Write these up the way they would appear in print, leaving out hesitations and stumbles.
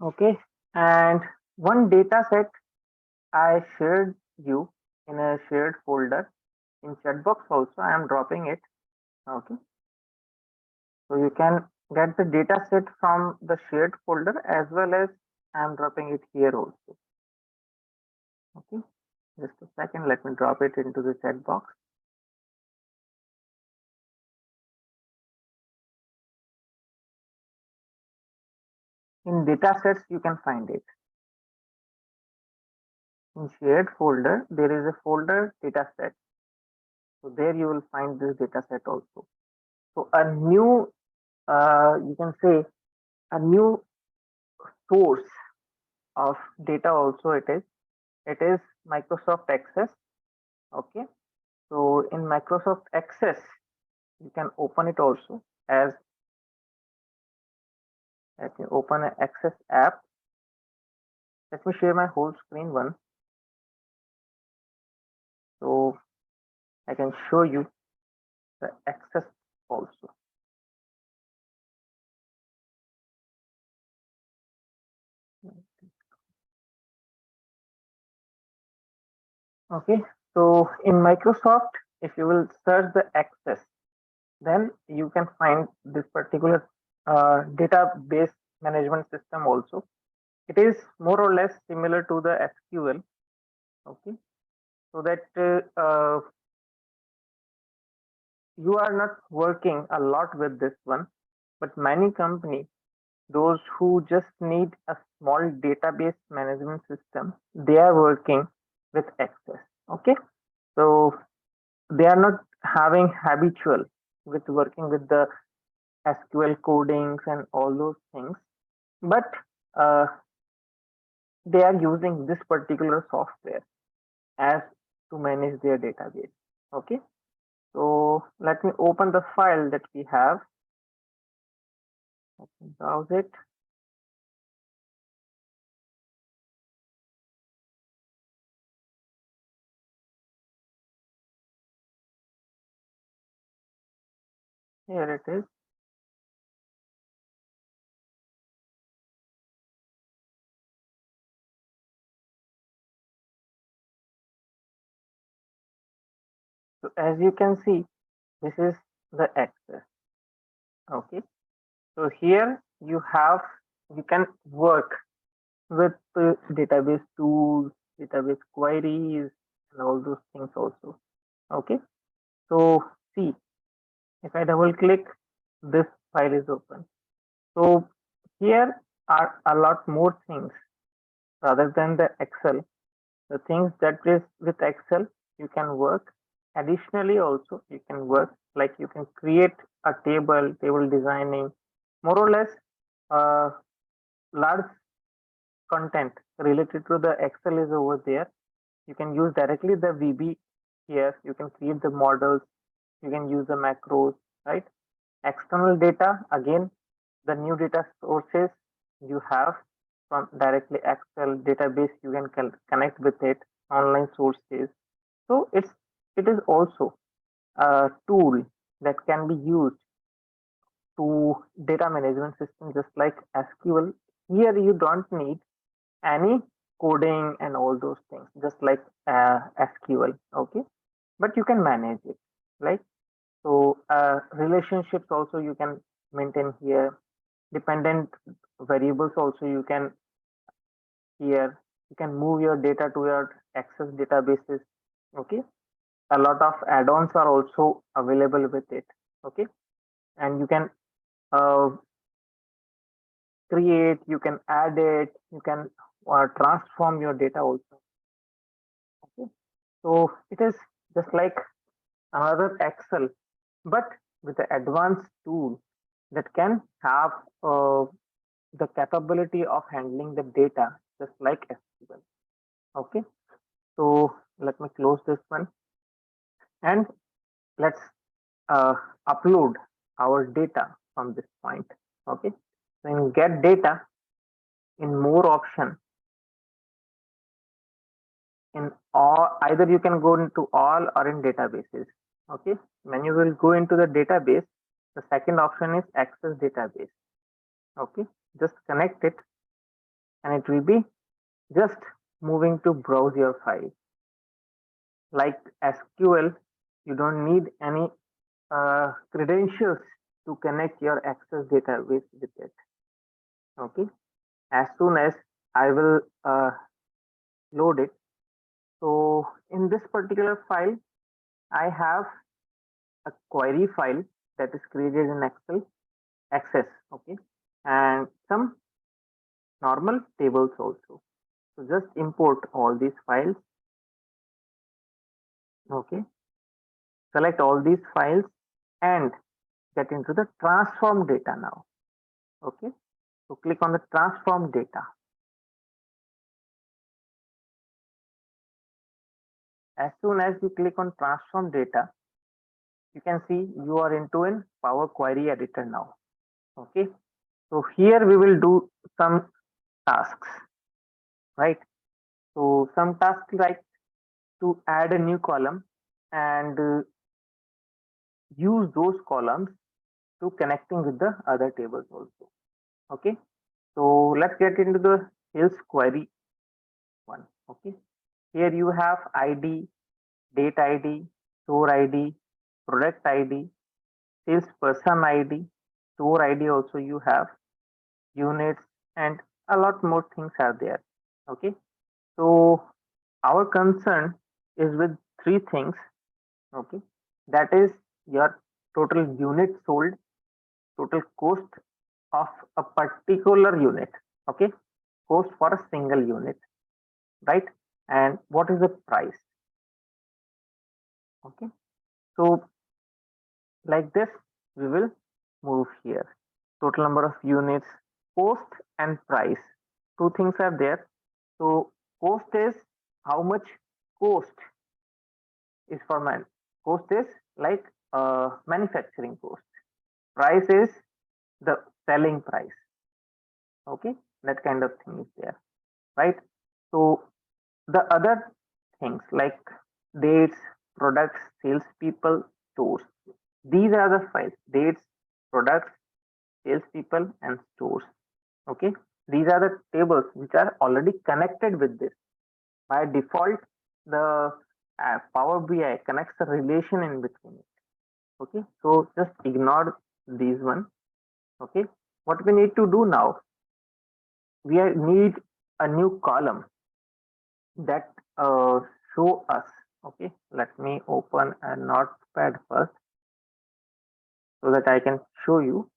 Okay, and one data set I shared you in a shared folder in chat box also. I am dropping it. Okay, so you can get the data set from the shared folder as well as I am dropping it here also. Okay, just a second. Let me drop it into the chat box. In data sets, you can find it. In shared folder, there is a folder data set. So there you will find this data set also. So a new, you can say a new source of data also it is Microsoft Access. Okay, so in Microsoft Access you can open it also as, let me open an Access app. Let me share my whole screen one so I can show you the Access also. Okay, so in Microsoft, if you will search the Access, then you can find this particular database management system also. It is more or less similar to the SQL. Okay, so that you are not working a lot with this one, but many companies, those who just need a small database management system, they are working with Access. Okay, so they are not having habitual with working with the SQL codings and all those things, but uh, they are using this particular software as to manage their database. Okay, so let me open the file that we have. Let me browse it. Here it is. So as you can see, this is the Access. Okay, so here you can work with database tools, database queries, and all those things also. Okay, so see, if I double click, this file is open. So here are a lot more things rather than the Excel. The things that is with Excel, you can work. Additionally, also you can work like you can create a table designing, more or less large content related to the Excel is over there. You can use directly the VB here. You can create the models. You can use the macros, right? External data, again, the new data sources you have from directly Excel database, you can connect with it, online sources. So it is also a tool that can be used to data management system just like SQL. Here you don't need any coding and all those things, just like SQL. Okay, but you can manage it, right? So relationships also you can maintain here. Dependent variables also you can here. You can move your data to your Access databases. Okay, a lot of add-ons are also available with it. Okay, and you can uh, create, you can add it, you can transform your data also. Okay, so it is just like another Excel, but with the advanced tool that can have the capability of handling the data just like SQL. Okay, so let me close this one and let's uh, upload our data from this point. Okay, so in get data, in more option, in all, either you can go into all or in databases. Okay, when you will go into the database, the second option is Access database. Okay, just connect it and it will be just moving to browse your file. Like SQL, you don't need any credentials to connect your Access database with it. Okay, as soon as I will load it. So in this particular file, I have a query file that is created in Excel Access. Okay, and some normal tables also. So just import all these files. Okay, select all these files and get into the transform data now. Okay, so click on the transform data. As soon as you click on transform data, you can see you are into in Power Query Editor now. Okay, so here we will do some tasks, right? So some tasks like to add a new column and use those columns to connecting with the other tables also. Okay, so let's get into the sales query one. Okay, here you have ID, date ID, store ID, product ID, salesperson ID, store ID also you have, units, and a lot more things are there. Okay, so our concern is with three things. Okay, that is your total unit sold, total cost of a particular unit. Okay, cost for a single unit, right? And what is the price? Okay, so like this we will move here. Total number of units, cost and price, two things are there. So cost is how much cost is for man. Cost is like manufacturing cost. Price is the selling price. Okay, that kind of thing is there, right? So the other things like dates, products, salespeople, stores. These are the files: dates, products, salespeople, and stores. Okay, these are the tables which are already connected with this. By default, the Power BI connects a relation in between it. Okay, so just ignore these one. Okay, what we need to do now, need a new column that show us. Okay, let me open a notepad first so that I can show you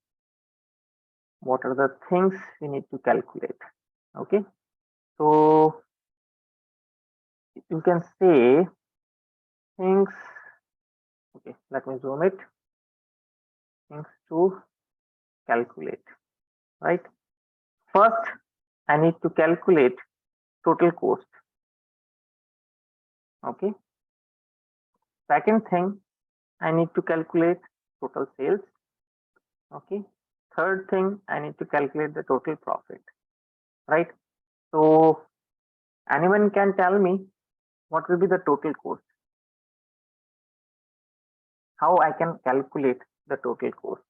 what are the things we need to calculate. Okay, so you can say things. Okay, let me zoom it. Things to calculate, right? First, I need to calculate total cost. Okay, second thing, I need to calculate total sales. Okay, third thing, I need to calculate the total profit, right? So anyone can tell me what will be the total cost? How I can calculate the total cost?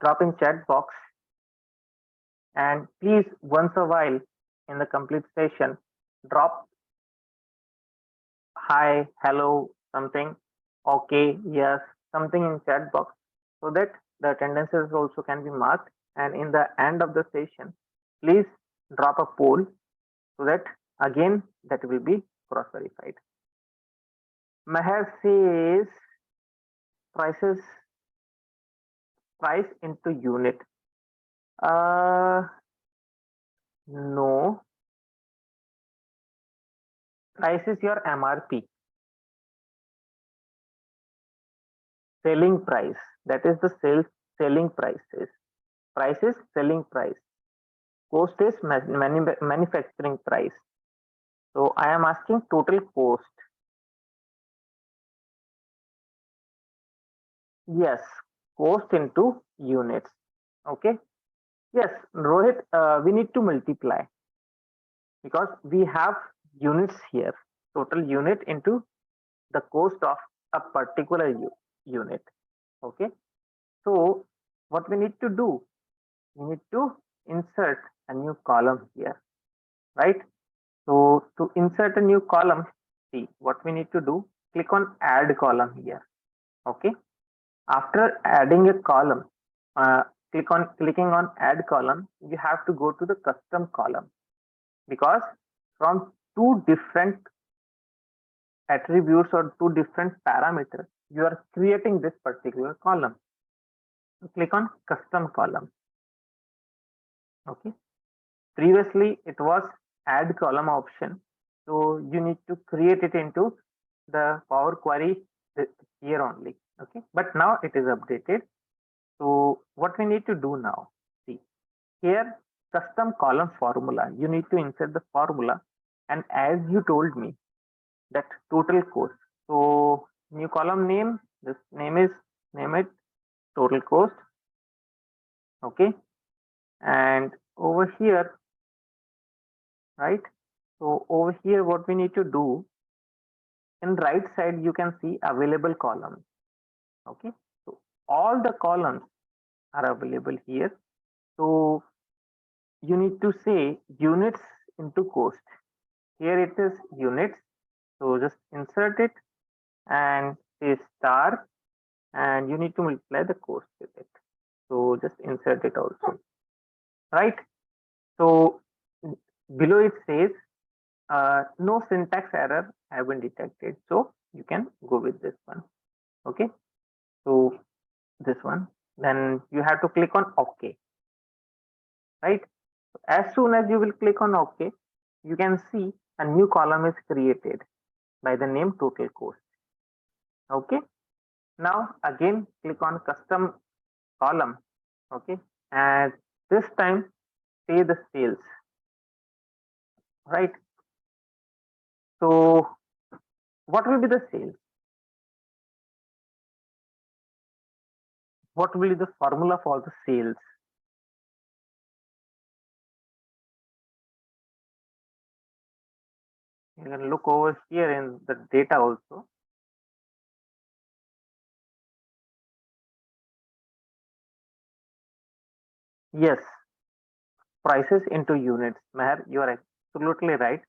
Drop in chat box, and please once a while in the complete session drop hi, hello, something, okay, yes, something in chat box so that the attendances also can be marked, and in the end of the session please drop a poll so that again that will be cross verified. Meher says prices, price into unit. No, price is your MRP, selling price. That is the sales selling prices. Price is selling price. Cost is manufacturing price. So I am asking total cost. Yes, cost into units. Okay. Yes, Rohit, we need to multiply because we have units here. Total unit into the cost of a particular unit. Okay, so what we need to do, we need to insert a new column here, right? So to insert a new column, see what we need to do, click on add column here. Okay, after adding a column, uh, clicking on add column, you have to go to the custom column, because from two different attributes or two different parameters, you are creating this particular column. So click on custom column. Okay, previously it was add column option, so you need to create it into the Power Query here only. Okay, but now it is updated. So what we need to do now, see here, custom column formula, you need to insert the formula, and as you told me that total cost, so new column name, this name it total cost. Okay, and over here, right, so over here what we need to do, in right side you can see available columns. Okay, so all the columns are available here. So you need to say units into cost. Here it is units, so just insert it and say star, and you need to multiply the cost with it. So just insert it also, right? So below it says no syntax error have been detected, so you can go with this one. Okay, so this one, then you have to click on OK, right? As soon as you will click on OK, you can see a new column is created by the name total cost. Okay, now again click on custom column. Okay, and this time say the sales, right? So what will be the sales? What will be the formula for the sales? You can look over here in the data also. Yes, prices into units. Meher, you are absolutely right.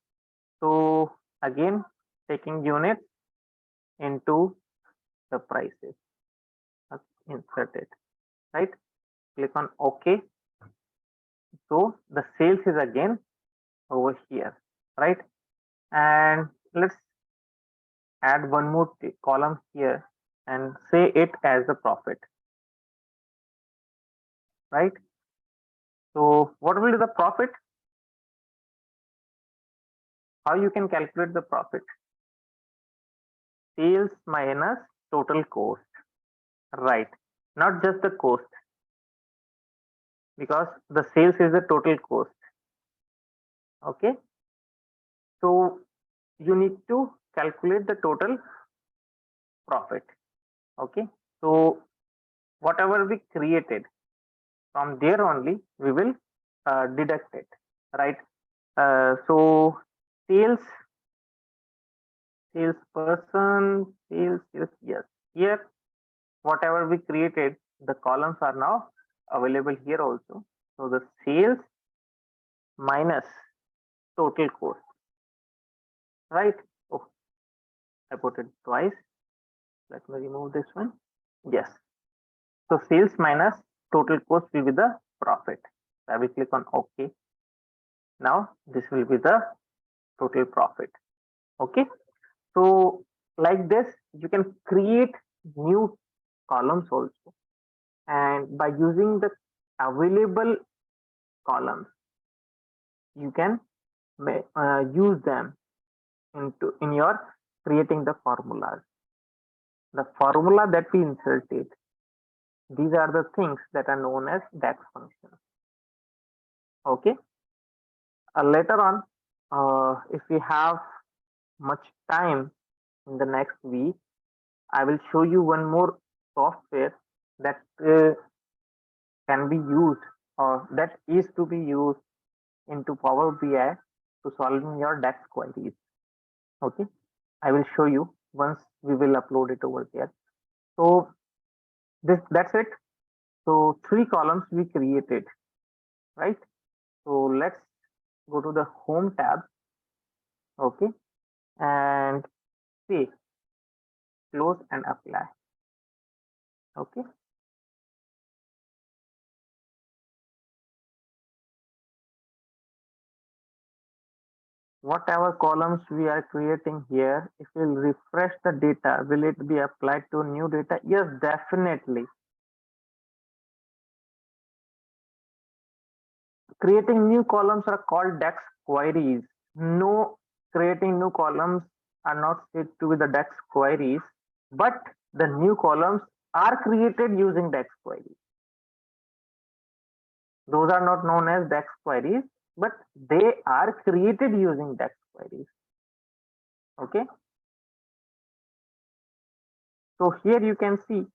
So again, taking units into the prices. Insert it, right? Click on OK. So the sales is again over here, right? And let's add one more column here and say it as the profit, right? So what will be the profit? How you can calculate the profit? Sales minus total cost, right? Not just the cost, because the sales is the total cost. Okay, so you need to calculate the total profit. Okay, so whatever we created, from there only we will deduct it, right? So sales, salesperson, sales, yes. Here, whatever we created, the columns are now available here also. So the sales minus total cost, right? Oh, I put it twice. Let me remove this one. Yes. So sales minus total cost will be the profit. I will click on OK. Now this will be the total profit. Okay. So like this, you can create new columns also. And by using the available columns, you can use them in your creating the formulas. The formula that we inserted, these are the things that are known as DAX functions. Okay. Later on, if we have much time in the next week, I will show you one more software that can be used, or that is to be used into Power BI to solving your DAX queries. Okay, I will show you once we will upload it over there. So That's it. So 3 columns we created, right? So let's go to the home tab, okay, and see, close and apply. Okay. Whatever columns we are creating here, if we refresh the data, will it be applied to new data? Yes, definitely. Creating new columns are called DAX queries. No, creating new columns are not said to be the DAX queries, but the new columns are created using DAX queries. Those are not known as DAX queries, but they are created using DAX queries. Okay. So here you can see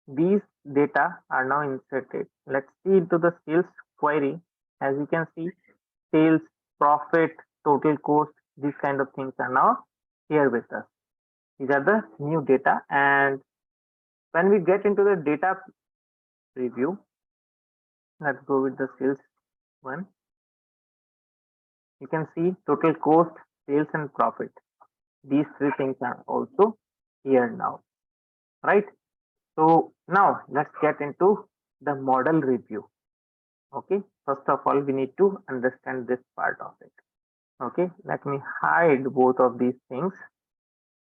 these data are now inserted. Let's see into the sales query. As you can see, sales, profit, total cost, these kind of things are now here with us. These are the new data. And when we get into the data preview, let's go with the sales one. You can see total cost, sales, and profit. These 3 things are also here now, right? So now let's get into the model review. Okay, first of all, we need to understand this part of it. Okay, let me hide both of these things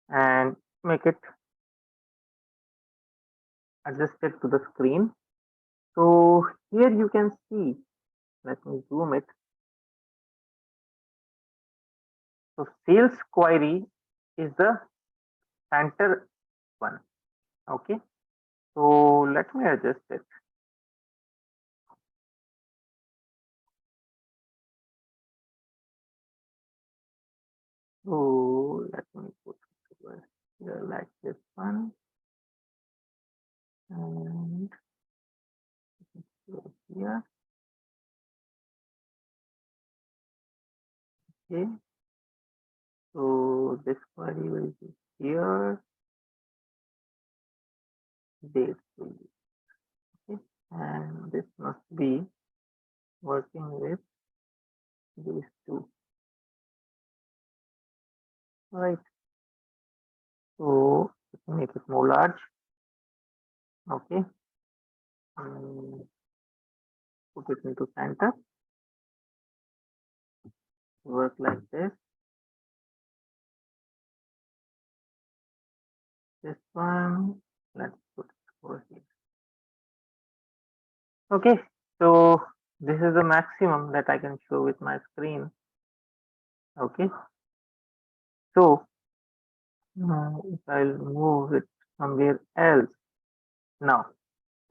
and make it adjusted to the screen. So here you can see, let me zoom it. So sales query is the center one. Okay, so let me adjust it. So let me put it over here like this one, and here. Okay, so this query will be here, date will be, okay, and this must be working with these two, right? So let me make it more large. Okay, and put it into center. Work like this. This one, let's put it over here. Okay, so this is the maximum that I can show with my screen. Okay, so if I'll move it somewhere else. Now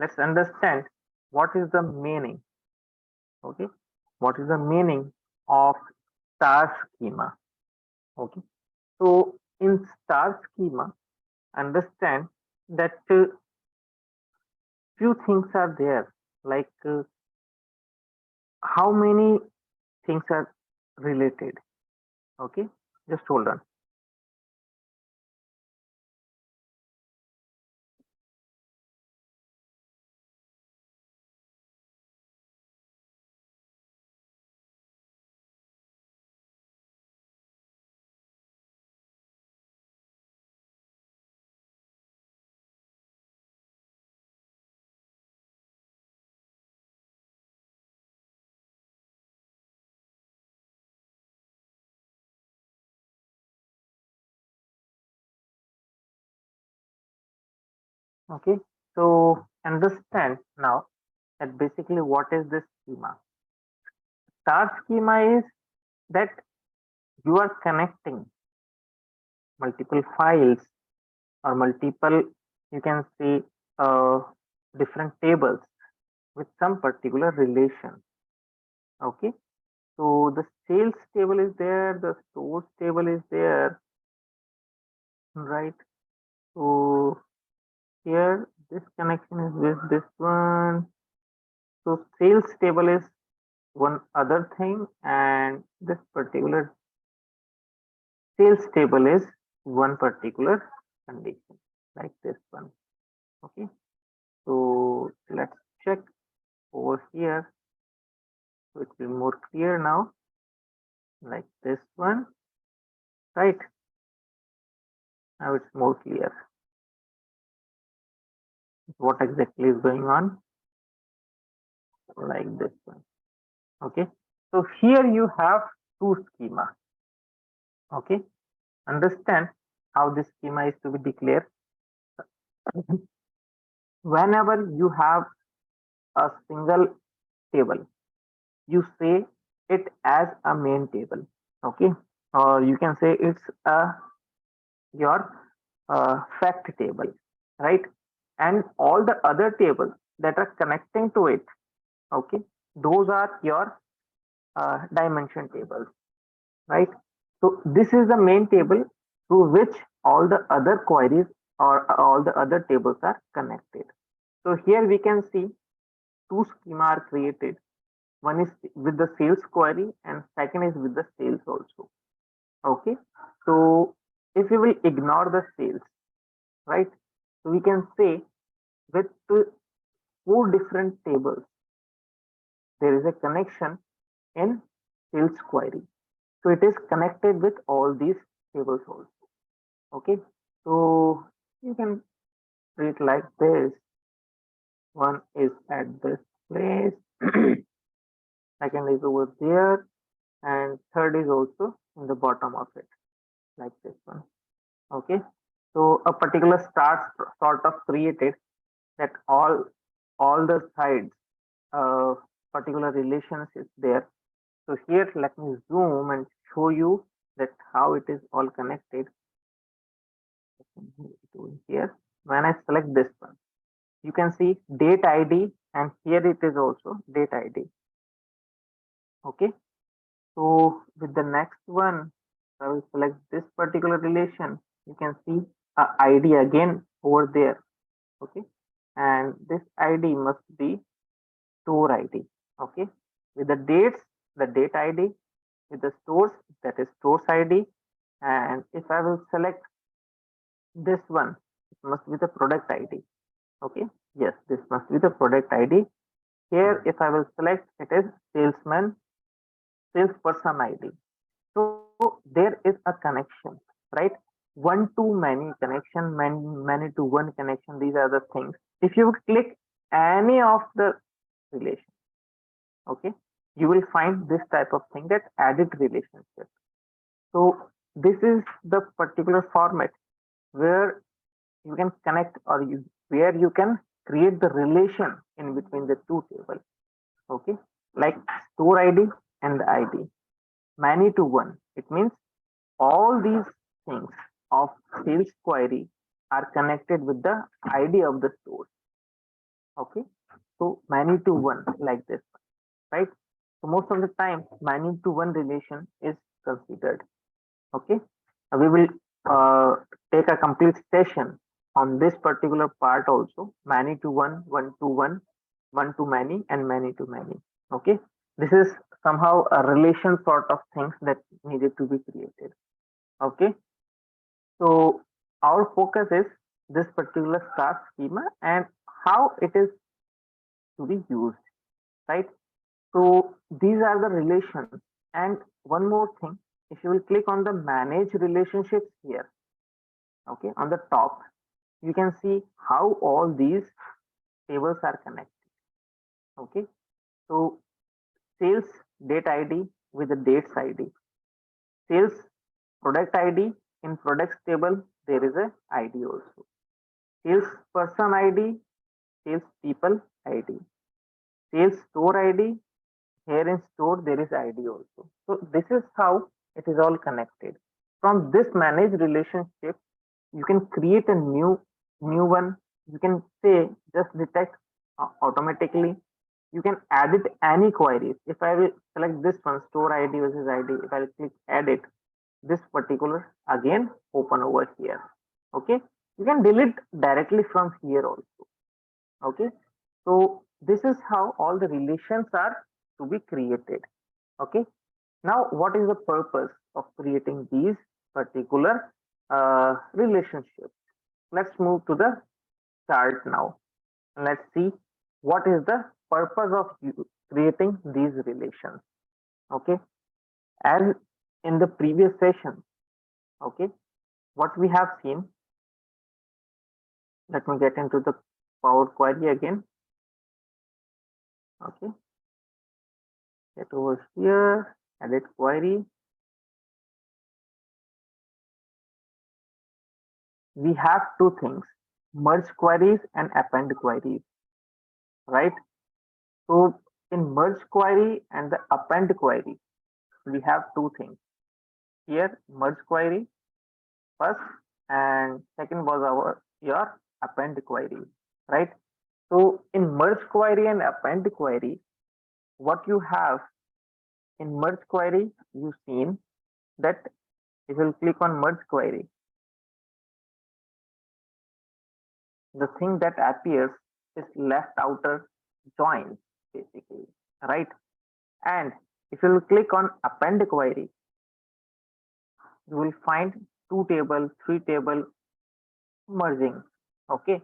let's understand what is the meaning. Okay, what is the meaning of star schema? Okay, so in star schema, understand that few things are there, like how many things are related. Okay, just hold on. Okay, so understand now that basically what is this schema. Star schema is that you are connecting multiple files or multiple, you can say, different tables with some particular relation. Okay, so the sales table is there, the stores table is there, right? So here this connection is with this one. So sales table is one other thing, and this particular sales table is one particular condition, like this one. Okay, here, so it will be more clear now, like this one, right? Now it's more clear what exactly is going on, like this one. Okay, so here you have two schema. Okay, understand how this schema is to be declared. Whenever you have a single table, you say it as a main table. Okay, or you can say it's a your fact table, right? And all the other tables that are connecting to it, okay, those are your dimension tables, right? So this is the main table through which all the other queries or all the other tables are connected. So here we can see two schema are created. One is with the sales query and second is with the sales also. Okay, so if we will ignore the sales, right? So we can say with four different tables, there is a connection in sales query. So it is connected with all these tables also. Okay, so you can treat like this. One is at this place, second is over there, and third is also in the bottom of it, like this one. Okay, so a particular star sort of created that all the sides particular relations is there. So here let me zoom and show you that how it is all connected. Here when I select this one, you can see date ID, and here it is also date ID. Okay, so with the next one, I will select this particular relation. You can see a ID again over there. Okay, and this ID must be store ID. Okay, with the dates, the date ID, with the stores, that is stores ID. And if I will select this one, it must be the product ID. Okay, yes, this must be the product ID. Here if I will select, it is salesman, salesperson ID. So there is a connection, right? One to many connection, many to one connection, these are the things. If you click any of the relation, okay, you will find this type of thing, that added relationship. So this is the particular format where you can connect, or where you can create the relation in between the two tables. Okay, like store ID and the ID, many to one. It means all these things of sales query are connected with the ID of the store. Okay, so many to one, like this, right? So most of the time, many to one relation is considered. Okay, we will take a complete session on this particular part also, many to one, one to one, one to many, and many to many. Okay, this is somehow a relation sort of things that needed to be created. Okay, so our focus is this particular star schema and how it is to be used, right? So these are the relations. And one more thing, if you will click on the manage relationships here, okay, on the top, you can see how all these tables are connected. Okay, so sales date ID with the dates ID, sales product ID, in products table there is a ID also, sales person ID, sales people ID, sales store ID, here in store there is ID also. So this is how it is all connected. From this manage relationship, you can create a new one. You can say just detect automatically. You can add it any queries. If I will select this one, store ID versus ID, if I will click edit, this particular again open over here. Okay, you can delete directly from here also. Okay, so this is how all the relations are to be created. Okay, now what is the purpose of creating these particular relationships? Let's move to the chart now. Let's see what is the purpose of creating these relations. Okay, as in the previous session, okay, what we have seen, let me get into the Power Query again. Okay, get over here, edit query. We have two things, merge queries and append queries, right? So in merge query and the append query, we have two things. Here, merge query first, and second was your append query, right? So in merge query and append query, what you have in merge query, you've seen that if you click on merge query, the thing that appears is left outer join, basically, right? And if you click on append query, you will find two table, three table merging. Okay,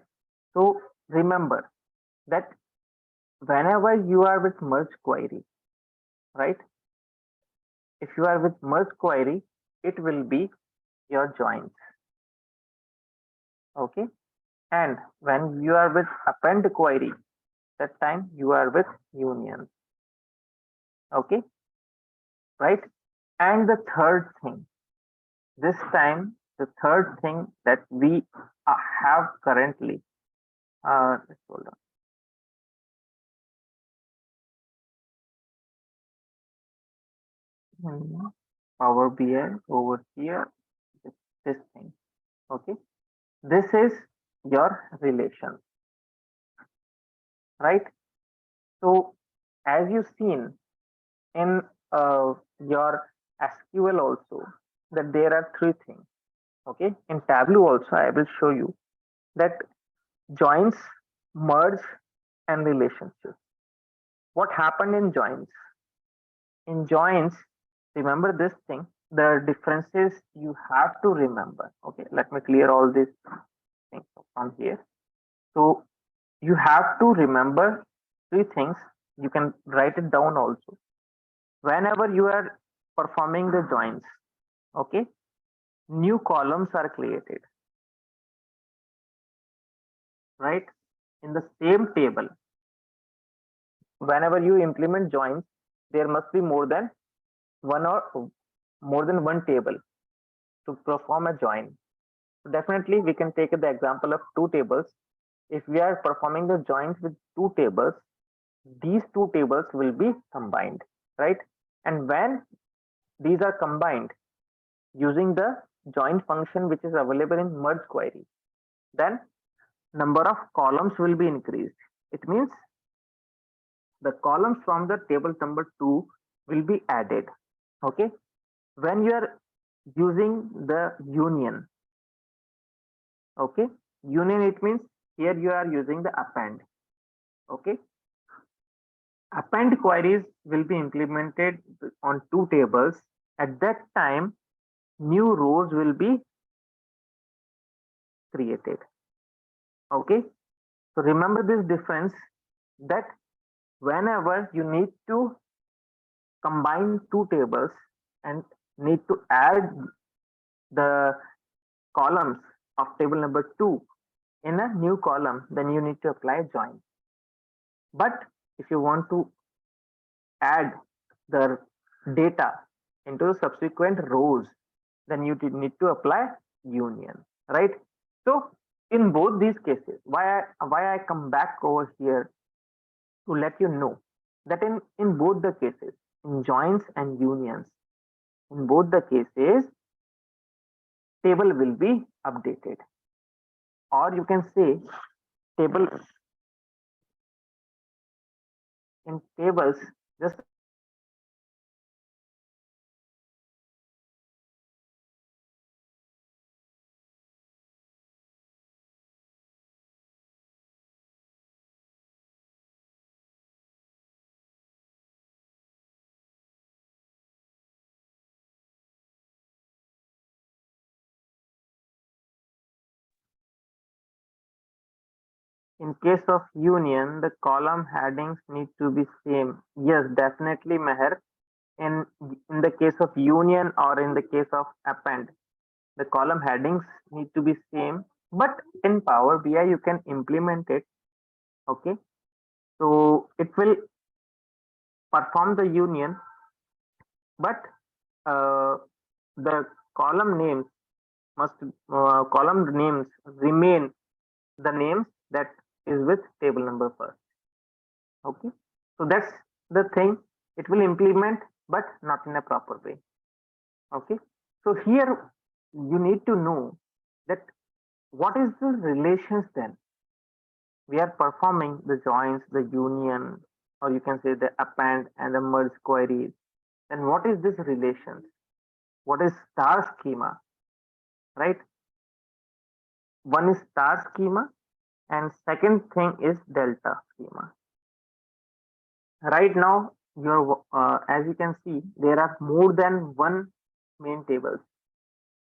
so remember that whenever you are with merge query, right? If you are with merge query, it will be your joins. Okay, and when you are with append query, that time you are with union. Okay, right? And the third thing, this time the third thing that we have currently, let's hold on. Power BI over here, this thing. Okay, this is your relation, right? So as you've seen in your SQL also, that there are three things. Okay, in Tableau also I will show you that joins, merge, and relationships. What happened in joins? In joins, remember this thing, the differences you have to remember. Okay, let me clear all these things from here. So you have to remember three things. You can write it down also. Whenever you are performing the joins, okay, new columns are created, right? In the same table, whenever you implement joins, there must be more than one table to perform a join. So definitely we can take the example of two tables. If we are performing the joins with two tables, these two tables will be combined, right? And when these are combined using the join function which is available in merge query, then number of columns will be increased. It means the columns from the table number 2 will be added. Okay, when you are using the union, okay, union, it means here you are using the append. Okay, append queries will be implemented on two tables. At that time, new rows will be created. Okay, so remember this difference, that whenever you need to combine two tables and need to add the columns of table number 2 in a new column, then you need to apply join. But if you want to add the data into the subsequent rows, then you need to apply union, right? So in both these cases, why I come back over here to let you know that in both the cases, in joins and unions, in both the cases, table will be updated, or you can say table, in tables, just In case of union, the column headings need to be same. Yes, definitely, Meher. In the case of union or in the case of append, the column headings need to be same. But in Power BI, you can implement it. Okay, so it will perform the union, but uh, the column names must column names remain the names that is with table number first. Okay, so that's the thing. It will implement, but not in a proper way. Okay, so here you need to know that what is the relations. Then we are performing the joins, the union, or you can say the append and the merge queries. Then what is this relations? What is star schema, right? One is star schema and second thing is delta schema. Right now, as you can see, there are more than one main tables,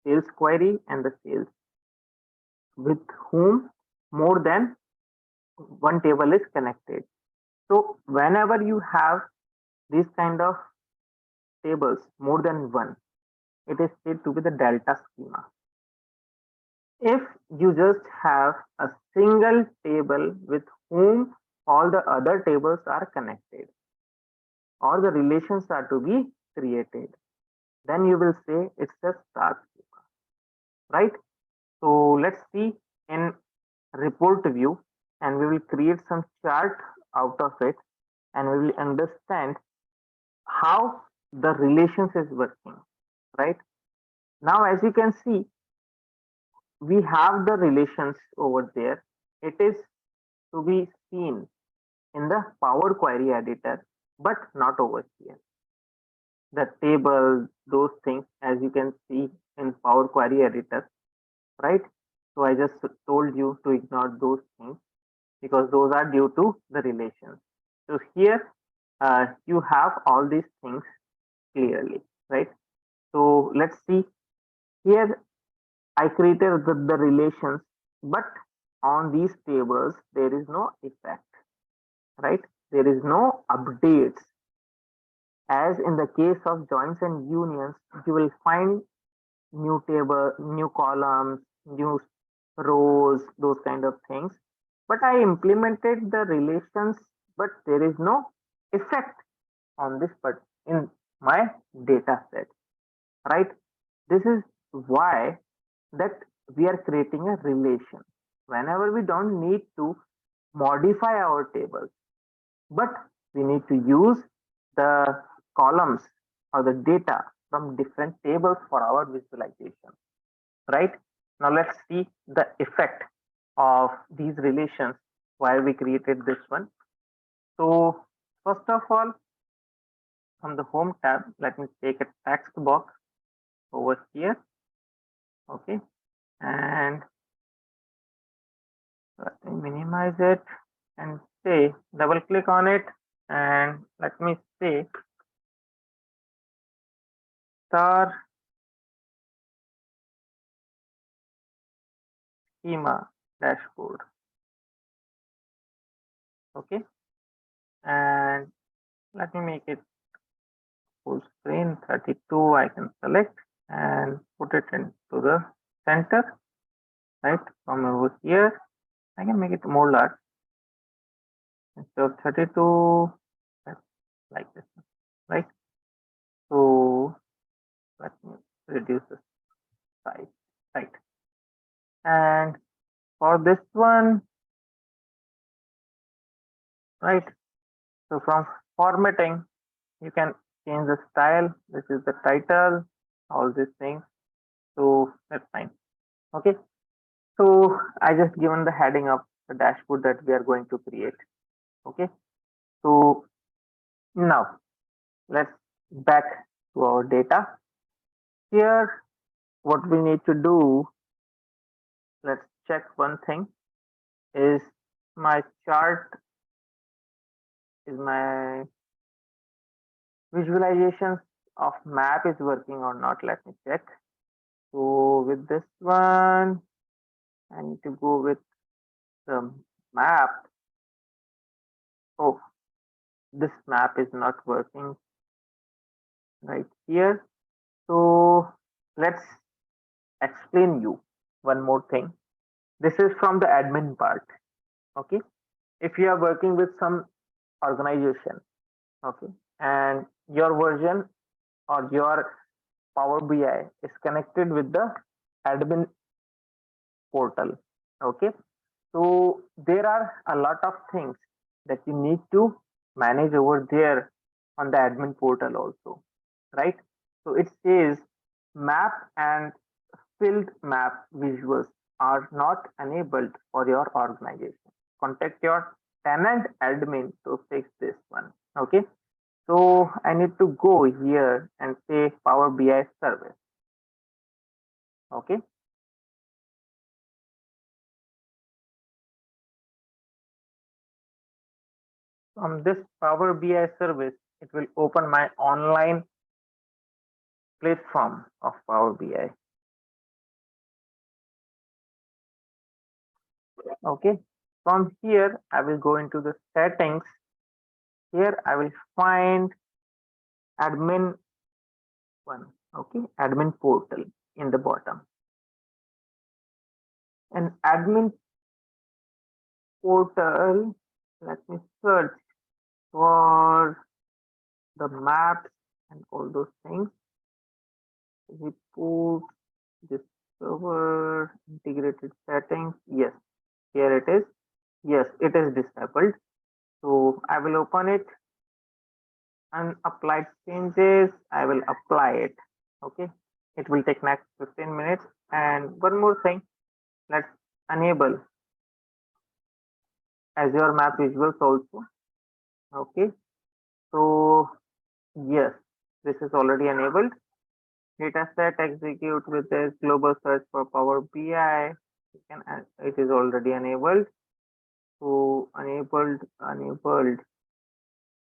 sales query and the sales, with whom more than one table is connected. So whenever you have this kind of tables, more than one, it is said to be the delta schema. If you just have a single table with whom all the other tables are connected or the relations are to be created, then you will say it's a star schema, right? So let's see in report view, and we will create some chart out of it, and we will understand how the relations is working, right? Now, as you can see, we have the relations over there. It is to be seen in the Power Query editor, but not over here. The table, those things, as you can see in Power Query editor, right? So I just told you to ignore those things because those are due to the relations. So here you have all these things clearly, right? So let's see here. I created the relations, but on these tables there is no effect, right? There is no updates. As in the case of joins and unions, you will find new table, new columns, new rows, those kind of things. But I implemented the relations, but there is no effect on this but in my data set, right? This is why that we are creating a relation. Whenever we don't need to modify our tables, but we need to use the columns or the data from different tables for our visualization, right? Now let's see the effect of these relations while we created this one. So first of all, from the home tab, let me take a text box over here. Okay, and let me minimize it and say double click on it, and let me say star schema dashboard. Okay, and let me make it full screen 32. I can select and put it into the center, right? From over here, I can make it more large. Instead of 32, like this, right? So let me reduce the size, right? And for this one, right? So from formatting, you can change the style. This is the title, all these things. So that's fine. Okay. So I just given the heading of the dashboard that we are going to create. Okay. So now let's back to our data. Here, what we need to do, let's check one thing, is my chart, is my visualization of map is working or not. Let me check. So with this one, I need to go with the map. Oh, this map is not working right here. So let's explain you one more thing. This is from the admin part. Okay. If you are working with some organization, okay, and your version or your Power BI is connected with the admin portal. Okay. So there are a lot of things that you need to manage over there on the admin portal also, right? So it says map and filled map visuals are not enabled for your organization. Contact your tenant admin to fix this one. Okay. So I need to go here and say Power BI service. Okay. From this Power BI service, it will open my online platform of Power BI. Okay. From here, I will go into the settings. Here, I will find admin one. Okay. Admin portal in the bottom. And admin portal, let me search for the maps and all those things. Report, discover, integrated settings. Yes, here it is. Yes, it is disabled. So I will open it and apply changes. I will apply it. Okay. It will take next 15 minutes. And one more thing, let's enable Azure Map Visuals also. Okay. So yes, this is already enabled. Dataset execute with this global search for Power BI. It is already enabled. So enabled,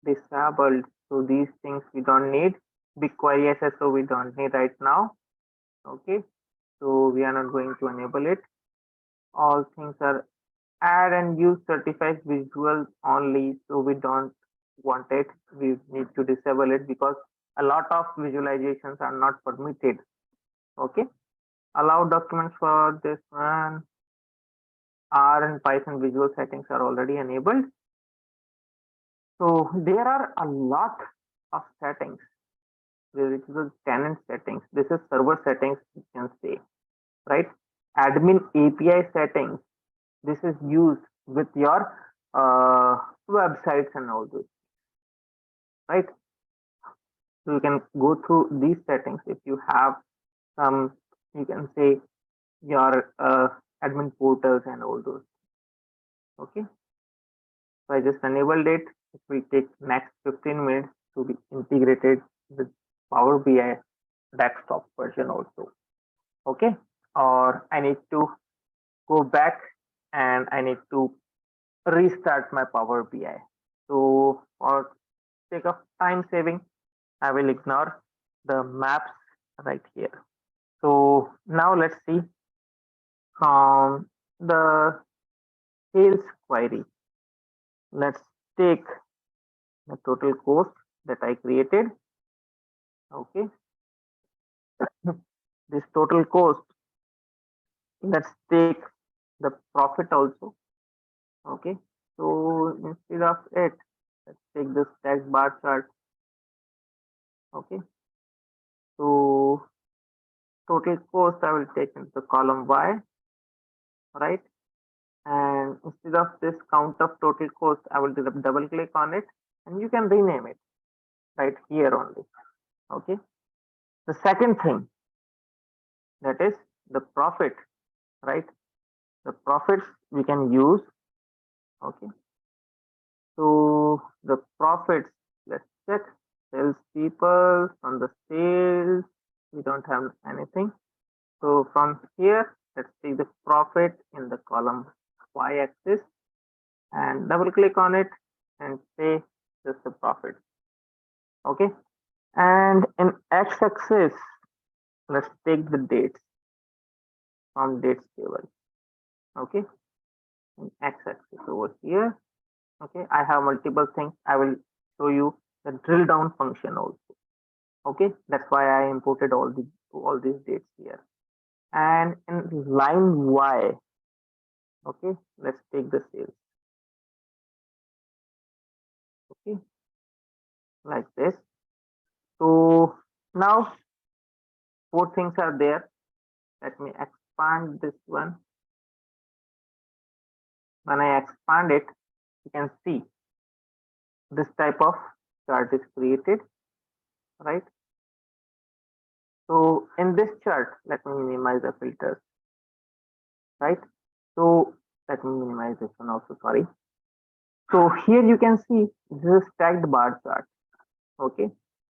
disabled. So these things we don't need. BigQuery SSO we don't need right now. Okay. So we are not going to enable it. All things are add and use certified visuals only. So we don't want it. We need to disable it because a lot of visualizations are not permitted. Okay. Allow documents for this one. R and Python visual settings are already enabled. So there are a lot of settings. There is the tenant settings. This is server settings, you can say, right? Admin API settings. This is used with your websites and all those, right? So you can go through these settings if you have some, you can say your admin portals and all those. Okay. So I just enabled it. It will take next 15 minutes to be integrated with Power BI desktop version also. Okay. Or I need to go back and I need to restart my Power BI. So for sake of time saving, I will ignore the maps right here. So now let's see from the sales query. Let's take the total cost that I created. Okay. This total cost. Let's take the profit also. Okay. So instead of it, let's take this tax bar chart. Okay. So total cost I will take into the column Y, right? And instead of this count of total cost, I will double click on it and you can rename it right here only. Okay. The second thing, that is the profit, right? The profits we can use. Okay. So the profits, let's check sales people from the sales. We don't have anything. So from here, let's take the profit in the column Y axis and double click on it and say just the profit. Okay. And in X axis, let's take the dates from dates table. Okay. in x-axis over here. Okay, I have multiple things. I will show you the drill down function also. Okay, that's why I imported all these dates here. And in line Y, okay, let's take the sales. Okay, like this. So now 4 things are there. Let me expand this one. When I expand it, you can see this type of chart is created, right? So in this chart, let me minimize the filters, right? So let me minimize this one also, sorry. So here you can see this is stacked bar chart, okay,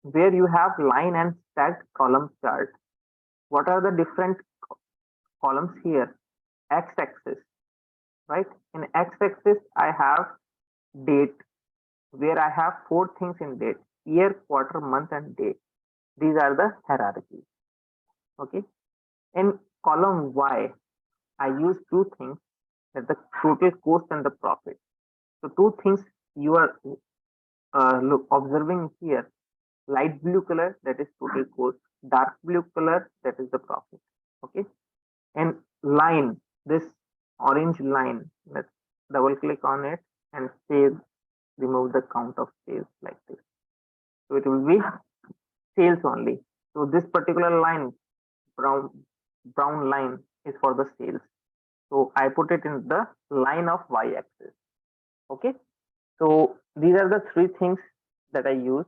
where you have line and stacked column chart. What are the different columns here? X-axis, right? In x-axis, I have date, where I have 4 things in date: year, quarter, month, and day. These are the hierarchies. Okay. In column Y, I use 2 things: that the total cost and the profit. So 2 things you are observing here: light blue color, that is total cost; dark blue color, that is the profit. Okay. And line, this orange line, let's double click on it and say remove the count of sales like this. So it will be sales only. So this particular line, brown line, is for the sales. So I put it in the line of y-axis. Okay. So these are the 3 things that I use,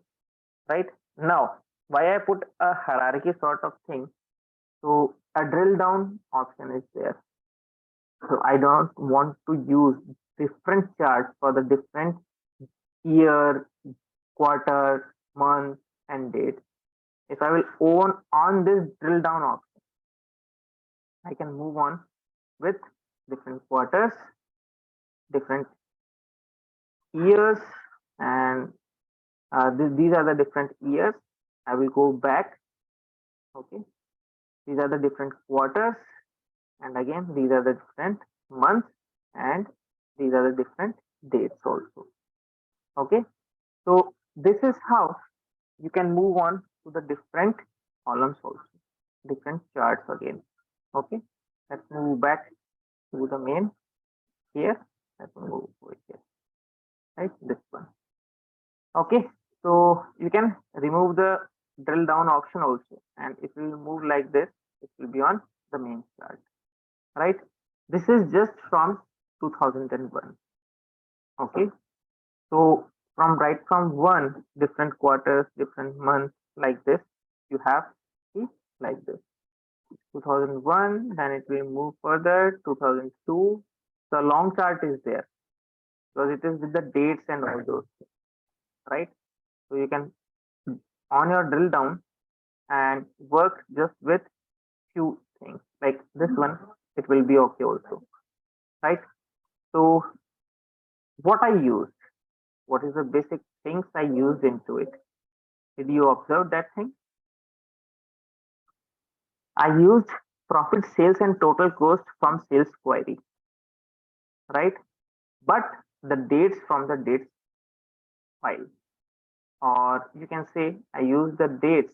right? Now, why I put a hierarchy sort of thing? So a drill down option is there. So I don't want to use different charts for the different year, quarter, month, and date. If I will own on this drill down option, I can move on with different quarters, different years, and these are the different years. I will go back. Okay, these are the different quarters, and again these are the different months, and these are the different dates also. Okay, so this is how you can move on to the different columns also, different charts again. Okay, let's move back to the main here. Let's move over here, right? This one. Okay, so you can remove the drill down option also, and if you move like this, it will be on the main chart, right? This is just from 2001. Okay, so right from one, different quarters, different months, like this, you have, see, like this, 2001, then it will move further, 2002. The long chart is there because it is with the dates and all those things, right? So you can on your drill down and work just with few things like this one. It will be okay also, right? So what I used, what is the basic things I used into it? Did you observe that thing? I used profit, sales, and total cost from sales query, right? But the dates from the dates file, or you can say I use the dates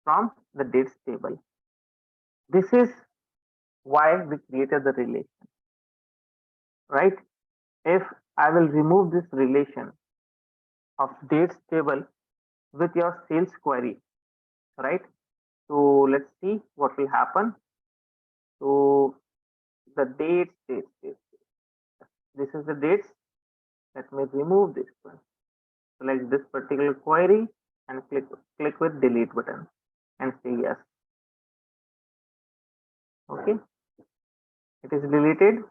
from the dates table. This is why we created the relation, right? If I will remove this relation of dates table with your sales query, right? So let's see what will happen. So the dates. This is the dates. Let me remove this one. Select this particular query and click with delete button and say yes. Okay, it is deleted.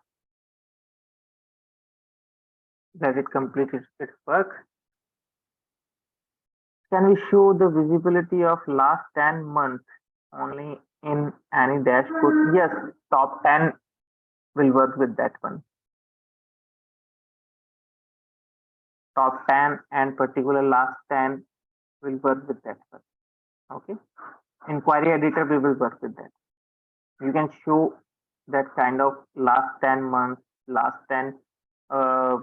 That it completed its work. Can we show the visibility of last 10 months only in any dashboard? Yes, top 10 will work with that one. Top 10 and particular last 10 will work with that one. Okay. In query editor, we will work with that. You can show that kind of last 10 months, last 10 uh,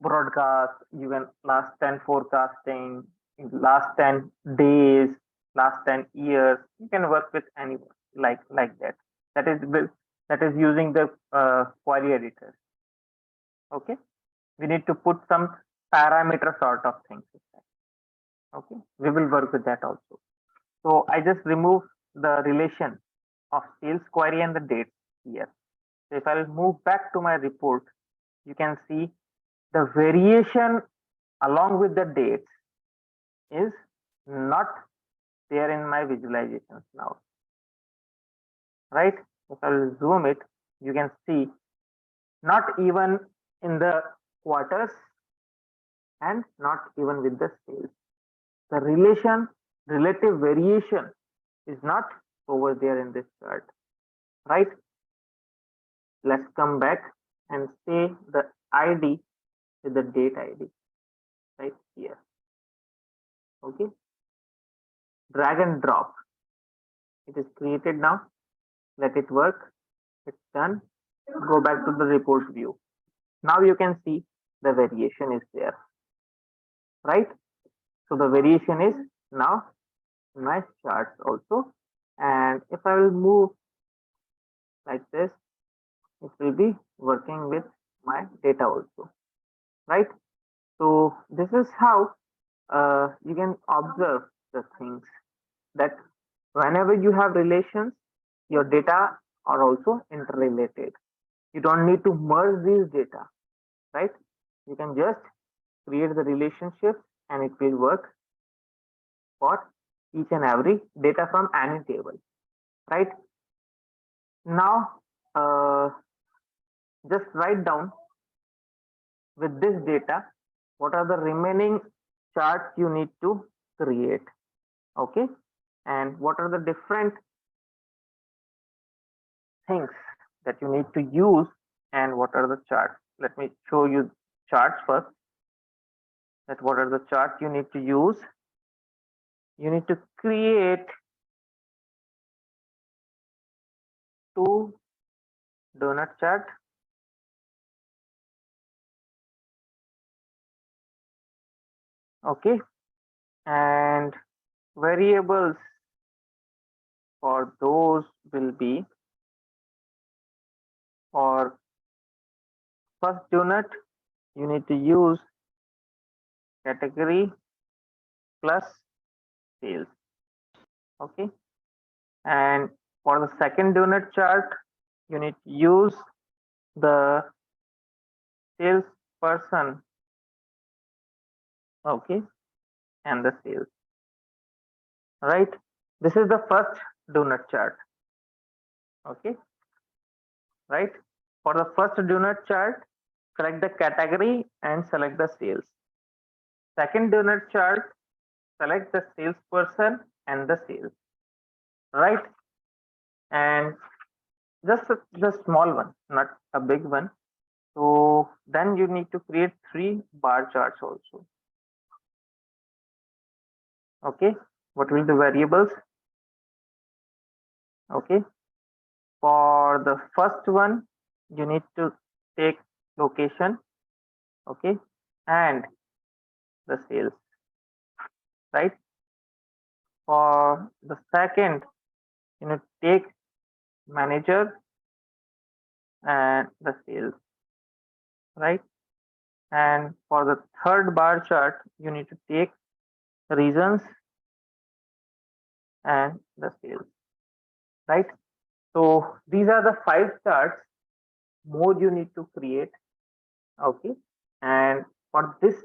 broadcast, you can last 10 forecasting, last 10 days, last 10 years. You can work with anyone like that. That is using the query editor. Okay, we need to put some parameter sort of things. Okay, we will work with that also. So I just remove the relation of sales query and the date here. So if I'll move back to my report, you can see the variation along with the dates is not there in my visualizations now, right? If I'll zoom it, you can see not even in the quarters and not even with the sales. The relative variation is not over there in this chart, right? Let's come back and say the ID with the date ID right here. Okay, drag and drop. It is created now. Let it work. It's done. Go back to the report view. Now you can see the variation is there, right? So the variation is now in my charts also. And if I will move like this, it will be working with my data also, right? So this is how you can observe the things that whenever you have relations, your data are also interrelated. You don't need to merge these data, right? You can just create the relationship and it will work for each and every data from any table, right? Now, just write down with this data what are the remaining charts you need to create, okay? And what are the different things that you need to use and what are the charts. Let me show you charts first. That what are the charts you need to use. You need to create 2 donut chart. Okay, and variables for those will be for first donut you need to use category plus sales. Okay, and for the second donut chart you need to use the sales person, okay, and the sales, right? This is the first donut chart, okay, right? For the first donut chart, select the category and select the sales. Second donut chart, select the salesperson and the sales, right? And just the small one, not a big one. So then you need to create 3 bar charts also. Okay, what will the variables? Okay, for the first one, you need to take location, okay, and the sales, right? For the second, you need to take manager and the sales, right? And for the third bar chart, you need to take reasons and the sales, right? So these are the 5 charts more you need to create, okay? And for this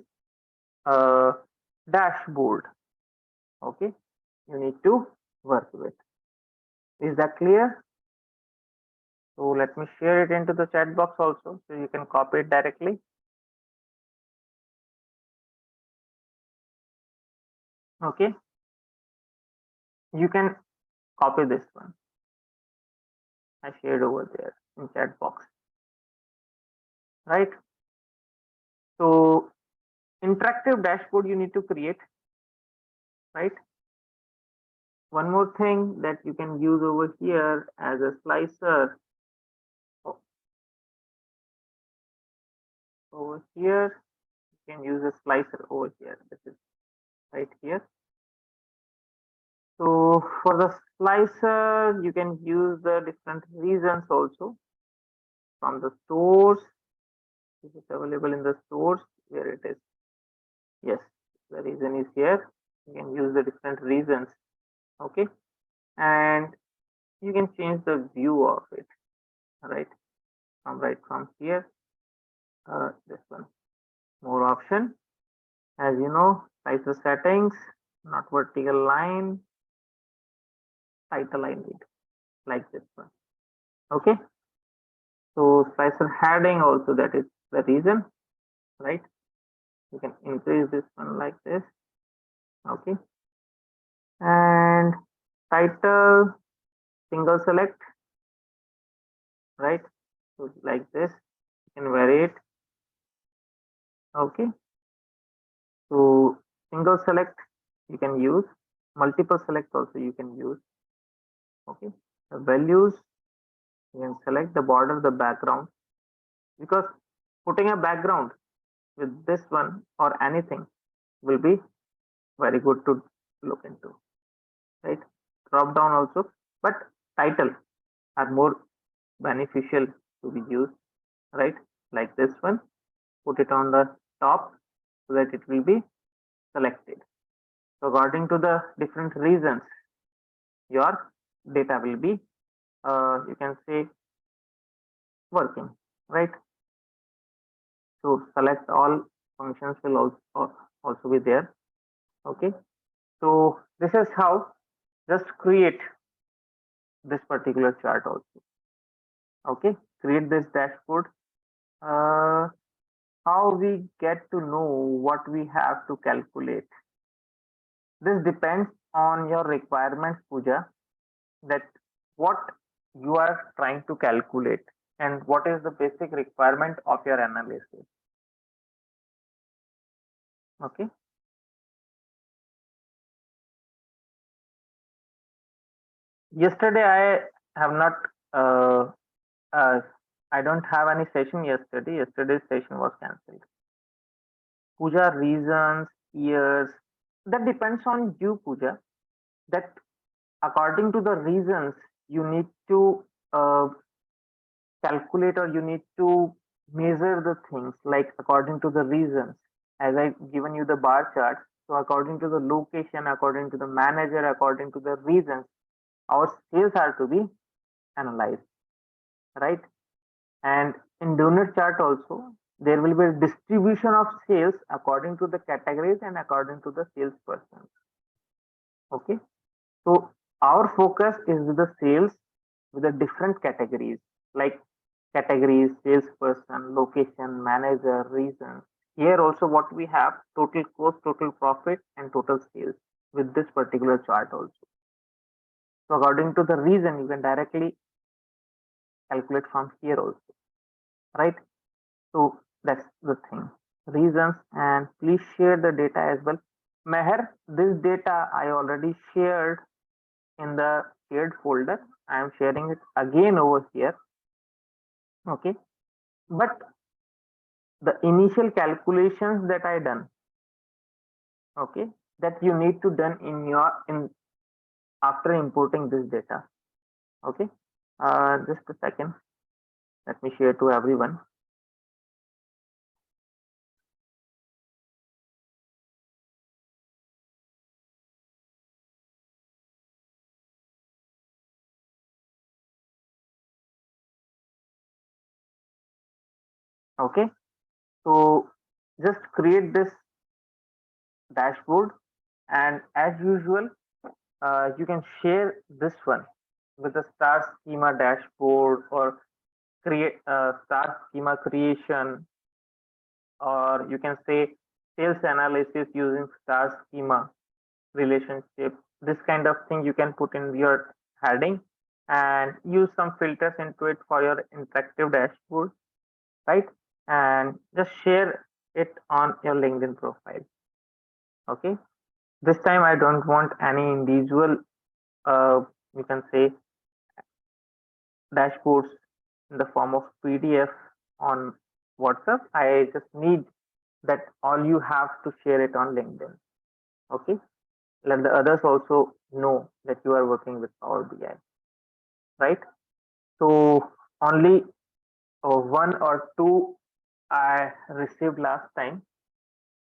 dashboard, okay, you need to work with. Is that clear? So let me share it into the chat box also so you can copy it directly. Okay, you can copy this one. I shared over there in chat box, right? So interactive dashboard you need to create, right? One more thing that you can use over here as a slicer over here. You can use a slicer over here. This is right here. So for the slicer, you can use the different regions also from the source. This is available in the source where it is. Yes, the reason is here. You can use the different reasons. Okay, and you can change the view of it. Right from here. This one, more option. As you know, slicer settings, not vertical line, title I need like this one. Okay, so slicer heading also, that is the reason, right? You can increase this one like this. Okay, and title single select, right? So like this, you can vary it. Okay, so single select you can use, multiple select also you can use. Okay, the values, you can select the border, the background, because putting a background with this one or anything will be very good to look into, right? Drop down also, but title are more beneficial to be used, right? Like this one, put it on the top so that it will be selected. So according to the different reasons, your data will be, you can say, working, right? So select all functions will also be there. Okay, so this is how just create this particular chart also. Okay, create this dashboard. uh, how we get to know what we have to calculate? This depends on your requirements, Pooja, that what you are trying to calculate and what is the basic requirement of your analysis. Okay, yesterday I have not uh, uh, I don't have any session yesterday. Yesterday's session was cancelled. Puja, reasons, years, that depends on you, Puja. That according to the reasons, you need to uh, calculate or you need to measure the things like according to the reasons. As I given you the bar chart, so according to the location, according to the manager, according to the reasons, our sales are to be analyzed, right? And in donut chart also, there will be a distribution of sales according to the categories and according to the salesperson. Okay, so our focus is with the sales with the different categories like categories, salesperson, location, manager, reasons. Here also what we have total cost, total profit, and total sales with this particular chart also. So according to the reason, you can directly calculate from here also, right? So that's the thing. Reasons, and please share the data as well. Meher, this data I already shared in the shared folder. I am sharing it again over here. Okay. But the initial calculations that I done, okay, that you need to done in after importing this data. Okay. Just a second. Let me share to everyone. Okay. So just create this dashboard, and as usual, you can share this one with the star schema dashboard or create star schema creation, or you can say sales analysis using star schema relationship. This kind of thing you can put in your heading and use some filters into it for your interactive dashboard, right? And just share it on your LinkedIn profile. Okay, this time I don't want any individual, you can say, dashboards in the form of PDF on WhatsApp. I just need that all you have to share it on LinkedIn. Okay. Let the others also know that you are working with Power BI, right? So only one or two I received last time.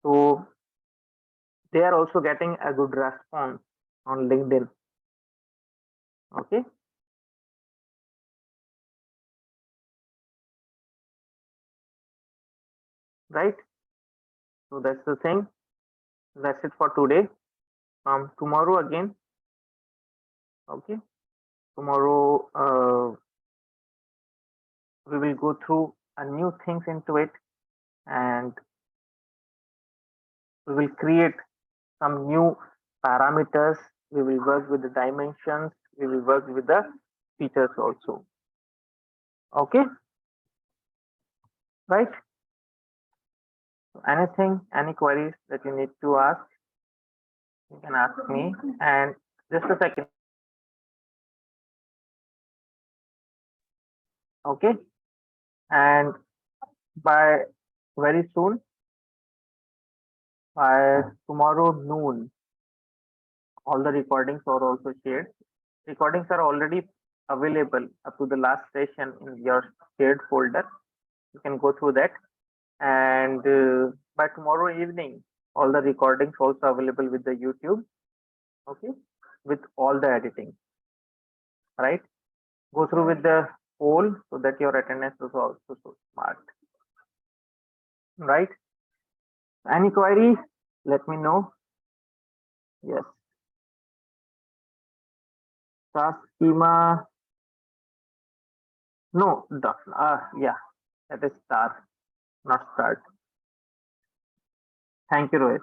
So they are also getting a good response on LinkedIn. Okay. Right. So that's the thing. That's it for today. Tomorrow again. Okay. Tomorrow we will go through a new things into it, and we will create some new parameters. We will work with the dimensions. We will work with the features also. Okay. Right. So anything, any queries that you need to ask, you can ask me. And just a second. Okay. And by very soon, by tomorrow noon, all the recordings are also shared. Recordings are already available up to the last session in your shared folder. You can go through that. And by tomorrow evening, all the recordings also available with the YouTube. Okay. With all the editing. Right. Go through with the poll so that your attendance is also so smart. Right. Any query? Let me know. Yes. Task schema. No, yeah, that is star, not start. Thank you, Rohit.